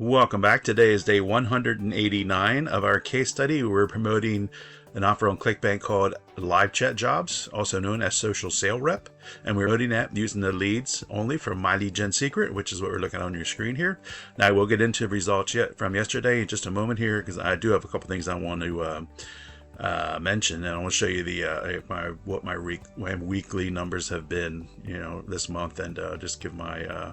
Welcome back. Today is day 189 of our case study. We're promoting an offer on Clickbank called Live Chat Jobs, also known as Social Sale Rep. And we're promoting that using the leads only from Myy Gen Secret, which is what we're looking at on your screen here. Now, we'll get into results from yesterday in just a moment here, because I do have a couple things I want to mention, and I want to show you the what my weekly numbers have been, this month, and just give my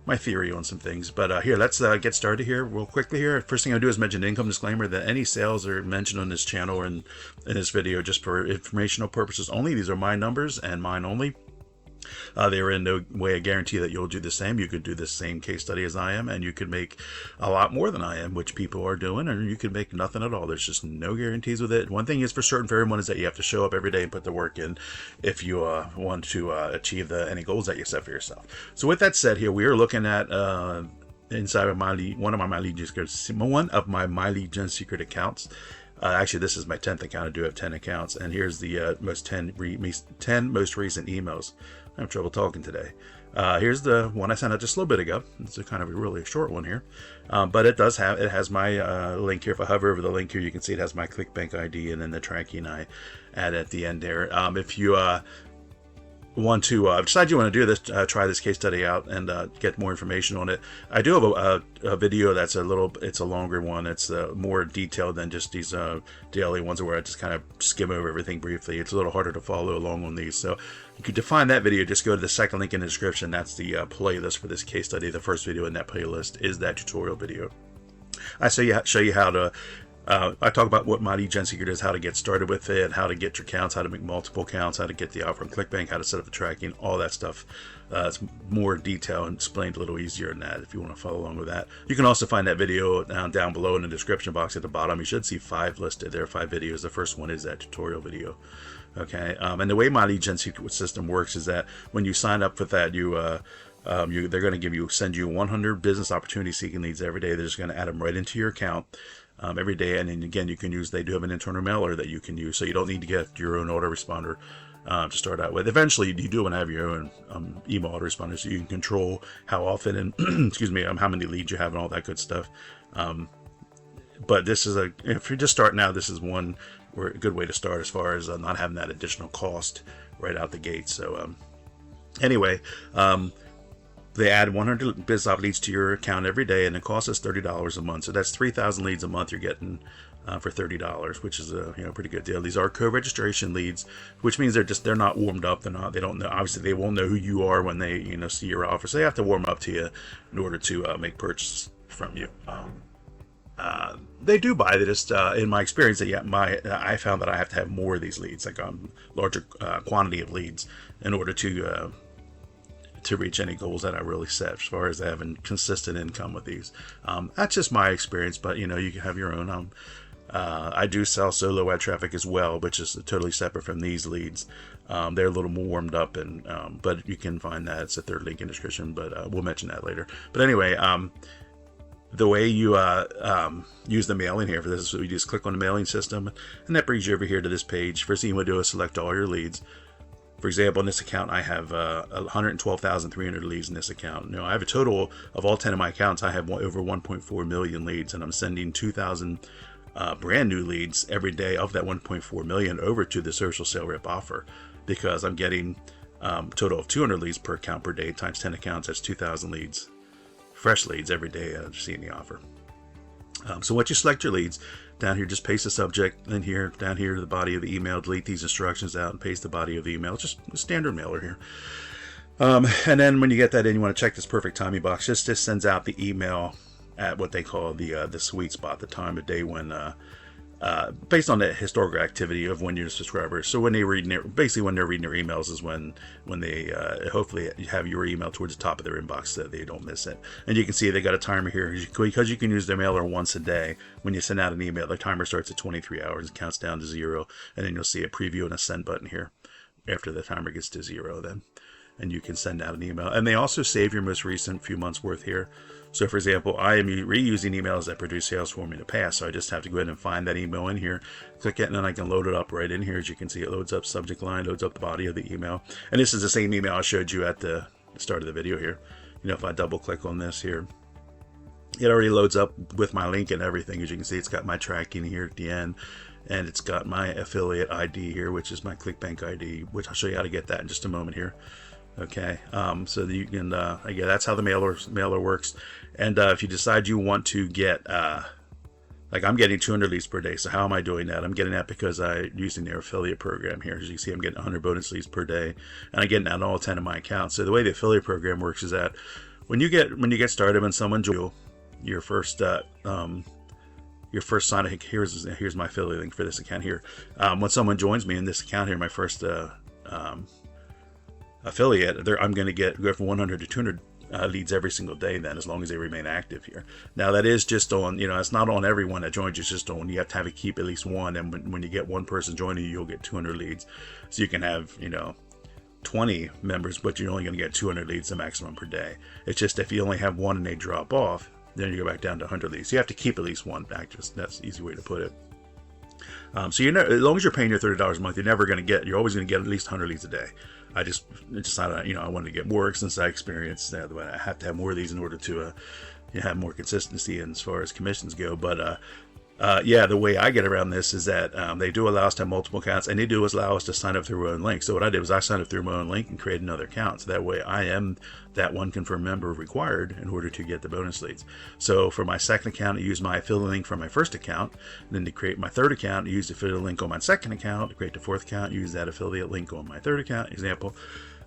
my theory on some things. But here, let's get started here real quickly here. First thing I'll do is mention an income disclaimer that any sales are mentioned on this channel and in this video just for informational purposes only. These are my numbers and mine only. They are in no way a guarantee that you'll do the same. You could do the same case study as I am, and you could make a lot more than I am, which people are doing, and you could make nothing at all. There's just no guarantees with it. One thing is for certain for everyone is that you have to show up every day and put the work in if you want to achieve any goals that you set for yourself. So with that said, here we are looking at inside of one of my Myy Gen Secret accounts. Actually, this is my 10th account. I do have 10 accounts, and here's the 10 most recent emails. I have trouble talking today. Here's the one I sent out just a little bit ago. It's a kind of a really short one here, but it has my link here. If I hover over the link here, you can see it has my Clickbank ID and then the tracking I add at the end there. If you want to decide you want to do this, try this case study out and get more information on it, I do have a video that's it's a longer one. It's more detailed than just these daily ones where I just kind of skim over everything briefly. It's a little harder to follow along on these, so you could find that video. Just go to the second link in the description. That's the playlist for this case study. The first video in that playlist is that tutorial video. I show you how to I talk about what Myy Gen Secret is, how to get started with it, how to get your counts, how to make multiple counts, how to get the offer on Clickbank, how to set up the tracking, all that stuff. It's more detail and explained a little easier than that if you want to follow along with that. You can also find that video down below in the description box at the bottom. You should see 5 listed there, 5 videos. The first one is that tutorial video. Okay, and the way Myy Gen Secret system works is that when you sign up with that, they're going to send you 100 business opportunity seeking leads every day. They're just going to add them right into your account every day. And then again, they do have an internal mailer that you can use, so you don't need to get your own autoresponder to start out with. Eventually, you do want to have your own email autoresponder, so you can control how often and excuse me, how many leads you have and all that good stuff. But this is if you're just starting out, this is a good way to start as far as not having that additional cost right out the gate. So anyway, they add 100 business op leads to your account every day, and it costs us $30 a month. So that's 3,000 leads a month you're getting for $30, which is a pretty good deal. These are co-registration leads, which means they're not warmed up. They don't know. Obviously, they won't know who you are when they see your offer. So they have to warm up to you in order to make purchase from you. They do buy this. In my experience, I found that I have to have more of these leads, like larger quantity of leads, in order to reach any goals that I really set as far as having consistent income with these. That's just my experience, but you can have your own. I do sell solo ad traffic as well, which is totally separate from these leads. They're a little more warmed up, but you can find that. It's a third link in the description, but we'll mention that later. But anyway, the way you use the mailing here for this is you just click on the mailing system, and that brings you over here to this page. First thing you want to do is select all your leads. For example, in this account, I have 112,300 leads in this account. I have a total of all 10 of my accounts. I have over 1.4 million leads, and I'm sending 2,000 brand new leads every day of that 1.4 million over to the social sale rep offer, because I'm getting a total of 200 leads per account per day times 10 accounts. That's 2,000 leads, fresh leads every day seeing the offer. So once you select your leads, down here just paste the subject, and here down here to the body of the email, delete these instructions out and paste the body of the email. It's just a standard mailer here. And then when you get that in, you want to check this perfect timing box. This sends out the email at what they call the sweet spot, the time of day when based on the historical activity of when you're a subscriber. So when they're reading their emails is when they hopefully have your email towards the top of their inbox so that they don't miss it. And you can see they got a timer here because you can use their mailer once a day. When you send out an email, the timer starts at 23 hours and counts down to 0, and then you'll see a preview and a send button here after the timer gets to 0 then. And you can send out an email. And they also save your most recent few months worth here. So for example, I am reusing emails that produced sales for me in the past. So I just have to go ahead and find that email in here, click it, and then I can load it up right in here. As you can see, it loads up subject line, loads up the body of the email. And this is the same email I showed you at the start of the video here. If I double click on this here, it already loads up with my link and everything. As you can see, it's got my tracking here at the end, and it's got my affiliate ID here, which is my Clickbank ID, which I'll show you how to get that in just a moment here. Okay, so that you can, again, that's how the mailer works. And if you decide you want to get, like I'm getting 200 leads per day. So how am I doing that? I'm getting that because I'm using their affiliate program here. As you can see, I'm getting 100 bonus leads per day, and I'm getting that on all 10 of my accounts. So the way the affiliate program works is that when you get started, when someone joins your first sign, here's my affiliate link for this account here. When someone joins me in this account here, my first affiliate, I'm going to go from 100 to 200 leads every single day then, as long as they remain active here. Now that is just on, it's not on everyone that joins, it's just on, you have to keep at least one, and when you get one person joining you, you'll get 200 leads. So you can have 20 members, but you're only going to get 200 leads the maximum per day. It's just if you only have one and they drop off, then you go back down to 100 leads. So you have to keep at least one back. That's the easy way to put it. So as long as you're paying your $30 a month, you're always going to get at least 100 leads a day. I just decided, I wanted to get more since I experienced that I have to have more of these in order to have more consistency as far as commissions go. But the way I get around this is that they do allow us to have multiple accounts, and they do allow us to sign up through our own link. So what I did was I signed up through my own link and created another account. So that way I am that one confirmed member required in order to get the bonus leads. So for my second account, I used my affiliate link from my first account. And then to create my third account, I used the affiliate link on my second account. To create the fourth account, use that affiliate link on my third account, example.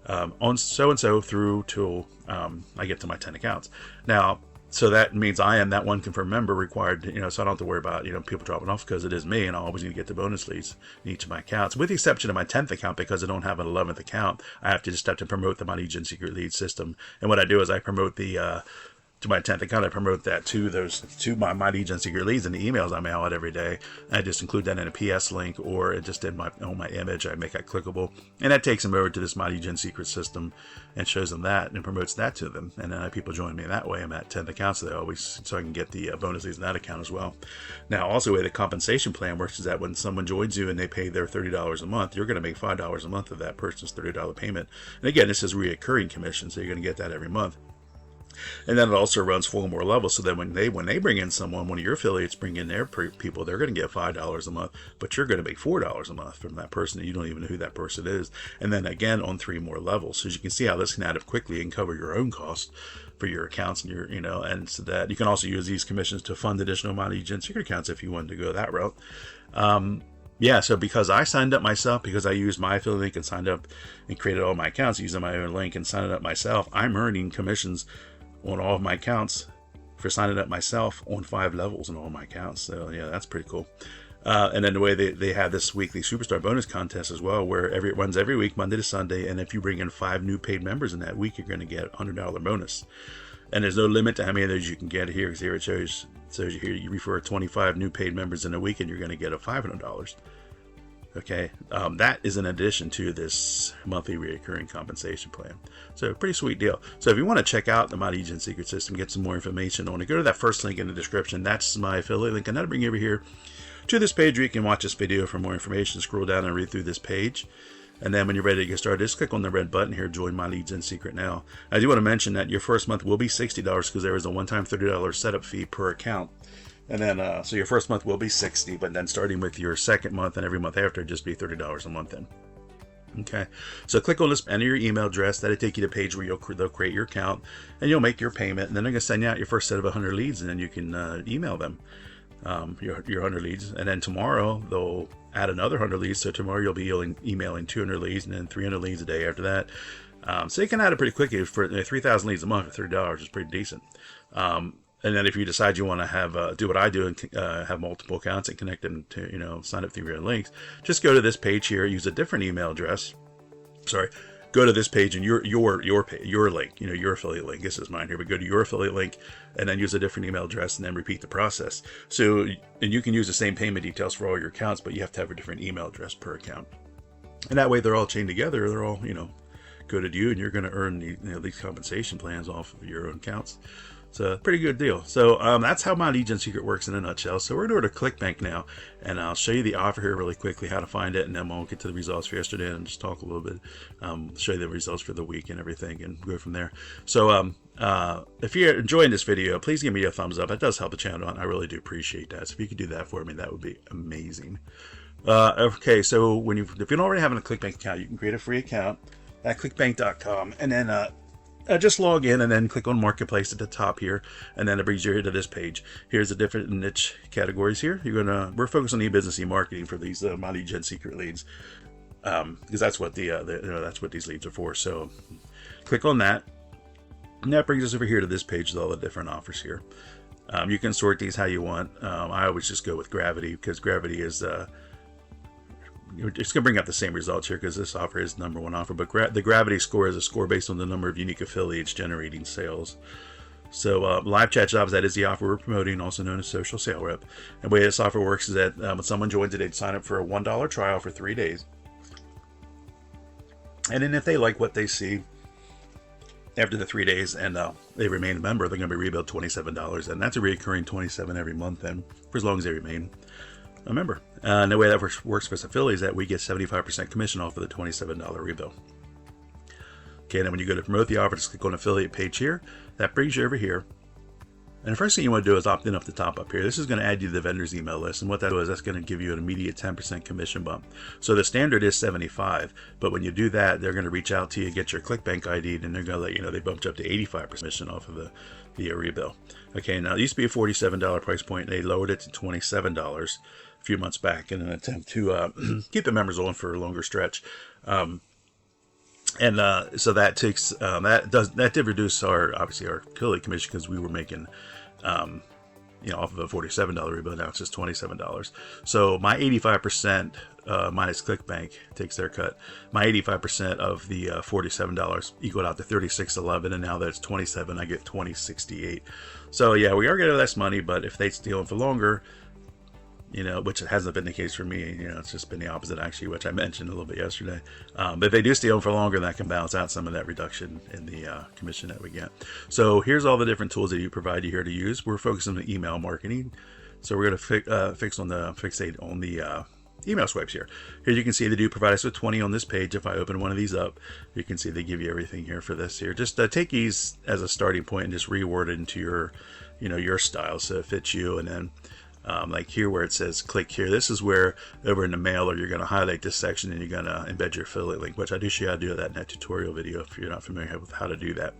On so through till I get to my 10 accounts. Now, so that means I am that one confirmed member required, so I don't have to worry about, people dropping off, because it is me, and I always need to get the bonus leads in each of my accounts. With the exception of my 10th account, because I don't have an 11th account, I have to promote the Myy Gen Secret lead system. And what I do is I promote to my 10th account, I promote that to my Myy Gen Secret leads in the emails I mail out every day. I just include that in a PS link, or just on my image, I make that clickable, and that takes them over to this Myy Gen Secret system and shows them that and promotes that to them. And then people join me that way. I'm at 10th account, so I can get the bonus leads in that account as well. Now, also the way the compensation plan works is that when someone joins you and they pay their $30 a month, you're going to make $5 a month of that person's $30 payment. And again, this is reoccurring commission, so you're going to get that every month. And then it also runs 4 more levels, so that when they bring in someone, one of your affiliates bring in their people, they're going to get $5 a month, but you're going to make $4 a month from that person, and you don't even know who that person is. And then again on 3 more levels. So as you can see how this can add up quickly and cover your own costs for your accounts, and and so that you can also use these commissions to fund additional Myy Gen Secret accounts if you wanted to go that route. So because I signed up myself, because I used my affiliate link and signed up and created all my accounts using my own link and signed up myself, I'm earning commissions on all of my accounts for signing up myself on 5 levels in all my accounts. So yeah, that's pretty cool. And then the way they have this weekly superstar bonus contest as well, where it runs every week, Monday to Sunday, and if you bring in 5 new paid members in that week, you're going to get a $100 bonus. And there's no limit to how many of those you can get here, because here it shows you here, you refer 25 new paid members in a week and you're going to get a $500. Okay, that is in addition to this monthly recurring compensation plan. So pretty sweet deal. So if you want to check out the Myy Gen Secret system, get some more information on it, go to that first link in the description. That's my affiliate link, and that'll bring you over here to this page where you can watch this video for more information. Scroll down and read through this page. And then when you're ready to get started, just click on the red button here, join Myy Gen Secret now. I do want to mention that your first month will be $60 because there is a one-time $30 setup fee per account. And then, so your first month will be $60, but then starting with your second month and every month after, just be $30 a month then. Okay, so click on this, enter your email address. That'll take you to a page where they'll create your account and you'll make your payment. And then they're going to send you out your first set of 100 leads, and then you can email them your 100 leads. And then tomorrow they'll add another 100 leads. So tomorrow you'll be emailing 200 leads and then 300 leads a day after that. So you can add it pretty quickly. For 3,000 leads a month for $30 is pretty decent. And then if you decide you want to have do what I do and have multiple accounts and connect them to sign up through your links, just go to this page here, use a different email address. Go to this page and your link, your affiliate link. This is mine here, but go to your affiliate link and then use a different email address and then repeat the process. So, and you can use the same payment details for all your accounts, but you have to have a different email address per account. And that way they're all chained together. They're all, go to you, and you're going to earn these compensation plans off of your own accounts. It's a pretty good deal. So that's how Myy Gen Secret works in a nutshell. So we're going to go to Clickbank now, and I'll show you the offer here really quickly, how to find it, and then we'll get to the results for yesterday and just talk a little bit, show you the results for the week and everything, and go from there. So If you're enjoying this video, please give me a thumbs up. It does help the channel, and I really do appreciate that. So if you could do that for me, that would be amazing. Okay, so if you don't already have a Clickbank account, you can create a free account at clickbank.com, and then just log in and then click on Marketplace at the top here, and then it brings you here to this page. Here's the different niche categories here. We're focused on e-business, e-marketing for these Myy Gen Secret leads, because that's what that's what these leads are for. So click on that, and that brings us over here to this page with all the different offers here. You can sort these how you want. I always just go with Gravity, because Gravity is it's going to bring up the same results here because this offer is #1 offer, but the Gravity score is a score based on the number of unique affiliates generating sales. So live chat jobs, that is the offer we're promoting, also known as social sale rep. And the way this offer works is that when someone joins it, they'd sign up for a $1 trial for 3 days. And then if they like what they see after the 3 days and they remain a member, they're going to be rebilled $27. And that's a recurring $27 every month, and for as long as they remain a member. And the way that works for us affiliates is that we get 75% commission off of the $27 rebill. Okay, and then when you go to promote the offer, just click on affiliate page here. That brings you over here. And the first thing you want to do is opt in up the top up here. This is going to add you to the vendor's email list. And what that is, that's going to give you an immediate 10% commission bump. So the standard is 75. But when you do that, they're going to reach out to you, get your Clickbank ID, and they're going to let you know they bumped up to 85% commission off of the rebill. Okay, now it used to be a $47 price point. They lowered it to $27 a few months back in an attempt to keep the members on for a longer stretch. So that takes that did reduce our affiliate commission, because we were making off of a $47 rebill. Now it's just $27. So my 85% minus Clickbank takes their cut. My 85% of the $47 equaled out to $36.11, and now that's $27. I get $20.68. So yeah, we are getting less money, but if they steal for longer, which hasn't been the case for me. It's just been the opposite, actually, which I mentioned a little bit yesterday. But if they do steal them for longer, that can balance out some of that reduction in the commission that we get. So here's all the different tools that you provide you here to use. We're focusing on email marketing. So we're going to fixate on the email swipes here. Here you can see they do provide us with 20 on this page. If I open one of these up, you can see they give you everything here for this here. Just take these as a starting point and just reword it into your, your style, so it fits you. And then like here where it says click here, this is where over in the mailer you're going to highlight this section and you're going to embed your affiliate link, which I do show you how to do that in that tutorial video if you're not familiar with how to do that.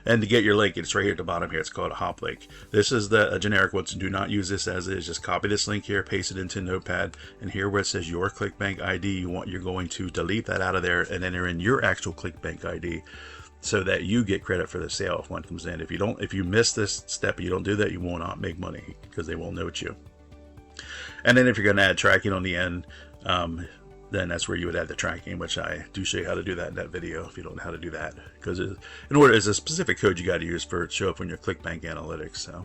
And to get your link, it's right here at the bottom here. It's called a hop link. This is the generic one, so do not use this as is. Just copy this link here, paste it into Notepad, and here where it says your Clickbank ID, you're going to delete that out of there and enter in your actual Clickbank ID, so that you get credit for the sale if one comes in. If you miss this step, you don't do that, you will not make money, because they won't know it's you. And then if you're going to add tracking on the end, then that's where you would add the tracking, which I do show you how to do that in that video if you don't know how to do that, because there's a specific code you got to use for it to show up on your Clickbank analytics. So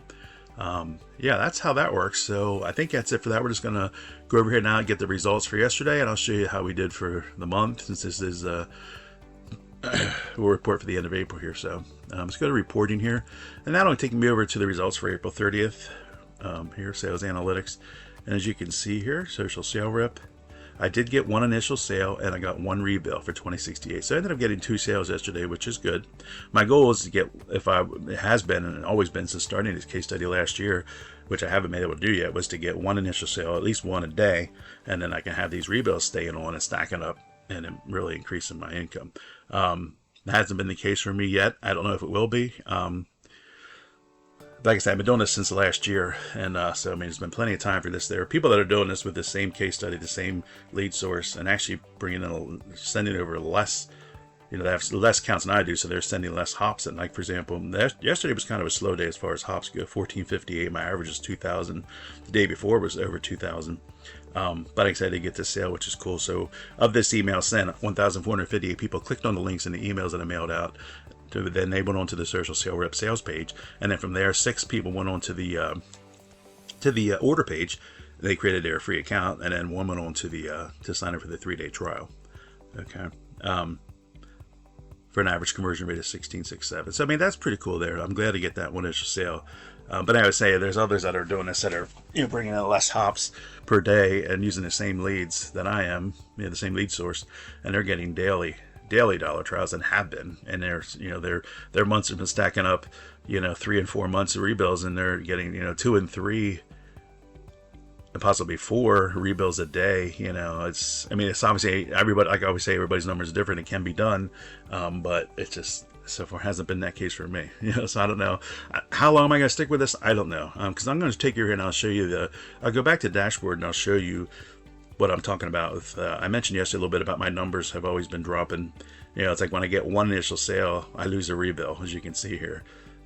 yeah, that's how that works. So I think that's it for that. We're just going to go over here now and get the results for yesterday, and I'll show you how we did for the month, since this is we'll report for the end of April here. So let's go to reporting here, and that'll take me over to the results for April 30th. Here, sales analytics, and as you can see here, social sale rep, I did get one initial sale and I got one rebill for $20.68. So I ended up getting 2 sales yesterday, which is good. My goal is to get, it has been and always been since starting this case study last year, which I haven't been able to do yet, was to get one initial sale, at least one a day, and then I can have these rebills staying on and stacking up and really increasing my income. That hasn't been the case for me yet. I don't know if it will be. Like I said, I've been doing this since last year, and so I mean, there's been plenty of time for this. There are people that are doing this with the same case study, the same lead source, and actually sending over less. They have less counts than I do, so they're sending less hops. And like, for example, yesterday was kind of a slow day as far as hops go. 1458. My average is 2,000. The day before was over 2,000. But like I said, I get this sale, which is cool. So of this email sent, 1,458 people clicked on the links in the emails that I mailed out. Then they went on to the social sale rep sales page, and then from there 6 people went on to the order page. They created their free account, and then 1 went on to sign up for the 3-day trial. Okay, for an average conversion rate of 16.67. So I mean, that's pretty cool there. I'm glad to get that one initial sale. But I would say there's others that are doing this that are bringing in less hops per day and using the same leads that I am, the same lead source, and they're getting daily daily dollar trials and have been, and their months have been stacking up, 3 and 4 months of rebills, and they're getting 2 and 3 and possibly 4 rebills a day. It's obviously everybody, like I always say, everybody's numbers are different. It can be done, but it just so far hasn't been that case for me. So I don't know how long am I going to stick with this. I don't know, because I'm going to take you here and I'll show you I'll go back to dashboard and I'll show you what I'm talking about. With I mentioned yesterday a little bit about my numbers have always been dropping. It's like when I get one initial sale, I lose a rebill, as you can see here.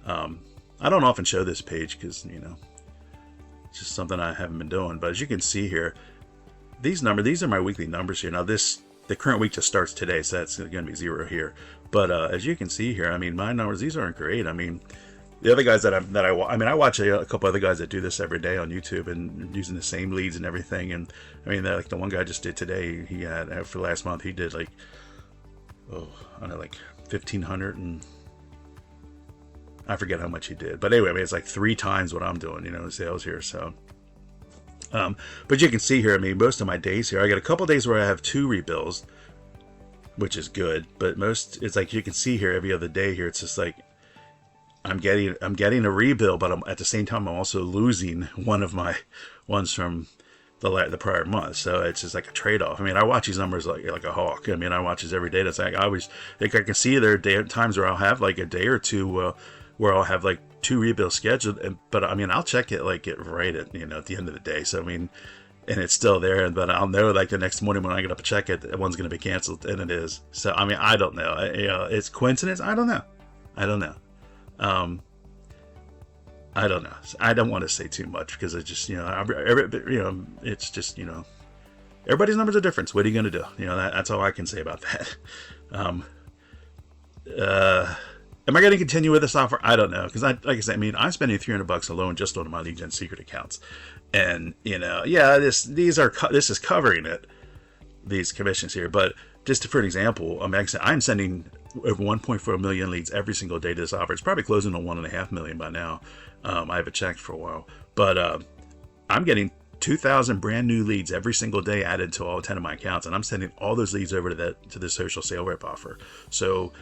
I don't often show this page because it's just something I haven't been doing. But as you can see here, these are my weekly numbers here. Now the current week just starts today, so that's going to be 0 here. But as you can see here, my numbers, these aren't great. The other guys I watch a couple other guys that do this every day on YouTube and using the same leads and everything. And like the one guy I just did today, he had for last month he did like 1,500, and I forget how much he did. But anyway, it's like 3 times what I'm doing, sales here. So, but you can see here, most of my days here, I got a couple days where I have 2 rebills, which is good. But it's like you can see here every other day here, it's just like I'm getting a rebill, but at the same time I'm also losing one of my ones from the prior month. So it's just like a trade-off. I watch these numbers like a hawk. I watch these every day. That's like I always think I can see there are times where I'll have like a day or two where I'll have like 2 rebills scheduled, but I'll check it right at at the end of the day. So and it's still there, but I'll know like the next morning when I get up and check it, that one's going to be canceled, and it is. So I don't know. It's coincidence. I don't know. I don't know. I don't want to say too much because it's just it's just everybody's numbers are different. So what are you going to do? That's all I can say about that. Am I going to continue with this offer? I don't know, because like I said, I'm spending $300 alone just on my Myy Gen Secret accounts, and this is covering it, these commissions here. But just for an example, I'm sending over 1.4 million leads every single day to this offer. It's probably closing on 1.5 million by now. I haven't checked for a while, but I'm getting 2,000 brand new leads every single day added to all 10 of my accounts, and I'm sending all those leads over to the social sale rep offer. So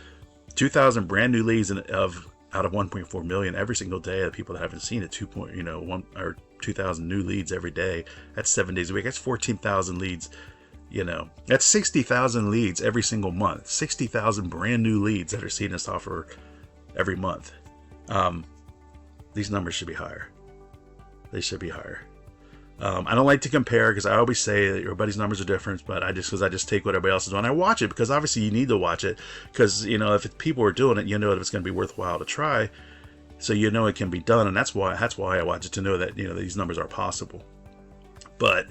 2,000 brand new leads out of 1.4 million every single day of people that haven't seen it. 2,000 new leads every day. That's 7 days a week. That's 14,000 leads. That's 60,000 leads every single month. 60,000 brand new leads that are seeing this offer every month. These numbers should be higher. They should be higher. I don't like to compare because I always say that everybody's numbers are different, but I just take what everybody else is doing. I watch it because obviously you need to watch it because if people are doing it, that it's going to be worthwhile to try. So it can be done, and that's why I watch it, to know that these numbers are possible. But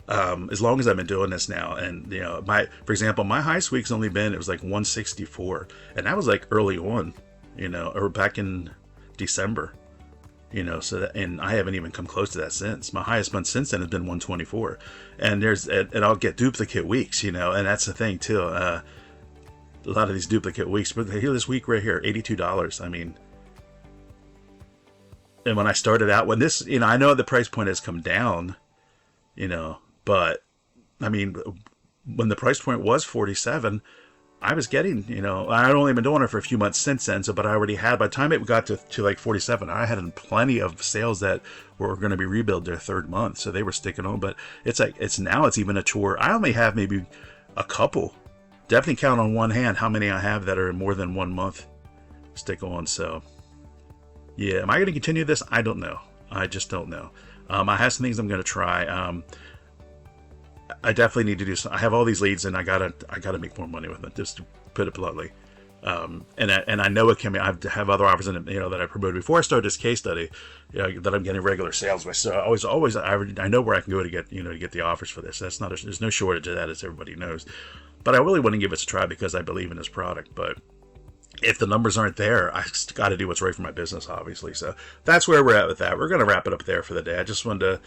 as long as I've been doing this now, and for example, my highest week's only been, it was like 164, and that was like early on, or back in December. And I haven't even come close to that since. My highest month since then has been 124, and I'll get duplicate weeks, and that's the thing too. A lot of these duplicate weeks, but here this week right here, $82. And when I started out, when this, I know the price point has come down, but when the price point was 47. I was getting, I'd only been doing it for a few months since then, but I already had, by the time it got to like 47, I had plenty of sales that were going to be rebilled their 3rd month, so they were sticking on. But it's even a chore. I only have maybe a couple. Definitely count on one hand how many I have that are more than 1 month stick on. So, yeah, am I going to continue this? I don't know. I just don't know. I have some things I'm going to try. I definitely need to do some. I have all these leads, and I gotta make more money with it, just to put it bluntly. And I know it can be. I have other offers in it, that I promoted before I started this case study, that I'm getting regular sales with. So I know where I can go to get the offers for this. There's no shortage of that, as everybody knows. But I really want to give it a try because I believe in this product. But if the numbers aren't there, I got to do what's right for my business, obviously. So that's where we're at with that. We're gonna wrap it up there for the day. I just wanted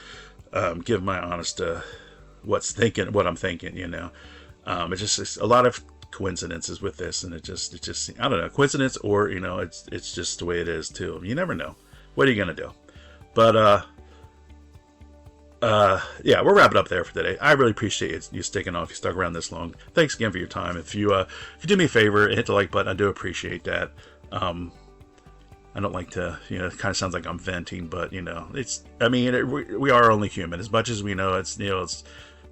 to give my honest. What I'm thinking, it's just a lot of coincidences with this, and it just I don't know, coincidence, or it's just the way it is too. You never know. What are you gonna do? But yeah, we'll wrap it up there for today. I really appreciate you sticking on if you stuck around this long. Thanks again for your time. If you do me a favor and hit the like button, I do appreciate that. I don't like to, it kind of sounds like I'm venting, but it's, I mean, we are only human. As much as we know it's, it's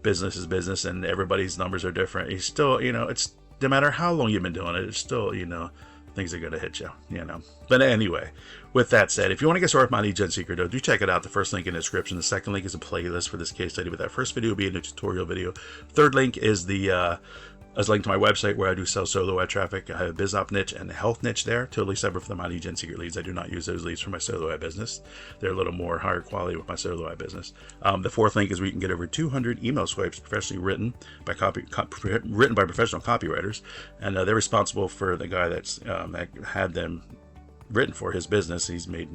business is business and everybody's numbers are different. You still, it's no matter how long you've been doing it, it's still, things are going to hit you, But anyway, with that said, if you want to get started with Myy Gen Secret, though, do check it out. The first link in the description. The second link is a playlist for this case study, but that first video will be in a tutorial video. Third link is the link to my website where I do sell solo ad traffic. I have a biz op niche and a health niche there, totally separate from the Myy Gen Secret leads. I do not use those leads for my solo ad business. They're a little more higher quality with my solo ad business. The fourth link is where you can get over 200 email swipes professionally written by professional copywriters, and they're responsible for the guy that had them written for his business. He's made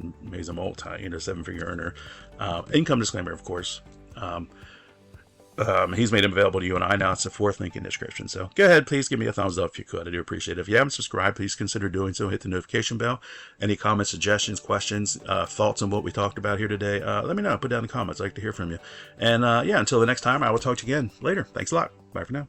a multi, 7-figure earner. Income disclaimer, of course. He's made them available to you and I now. It's the fourth link in the description. So go ahead, please give me a thumbs up if you could. I do appreciate it. If you haven't subscribed, please consider doing so. Hit the notification bell. Any comments, suggestions, questions, thoughts on what we talked about here today, let me know. Put down in the comments. I'd like to hear from you. And yeah, until the next time, I will talk to you again later. Thanks a lot. Bye for now.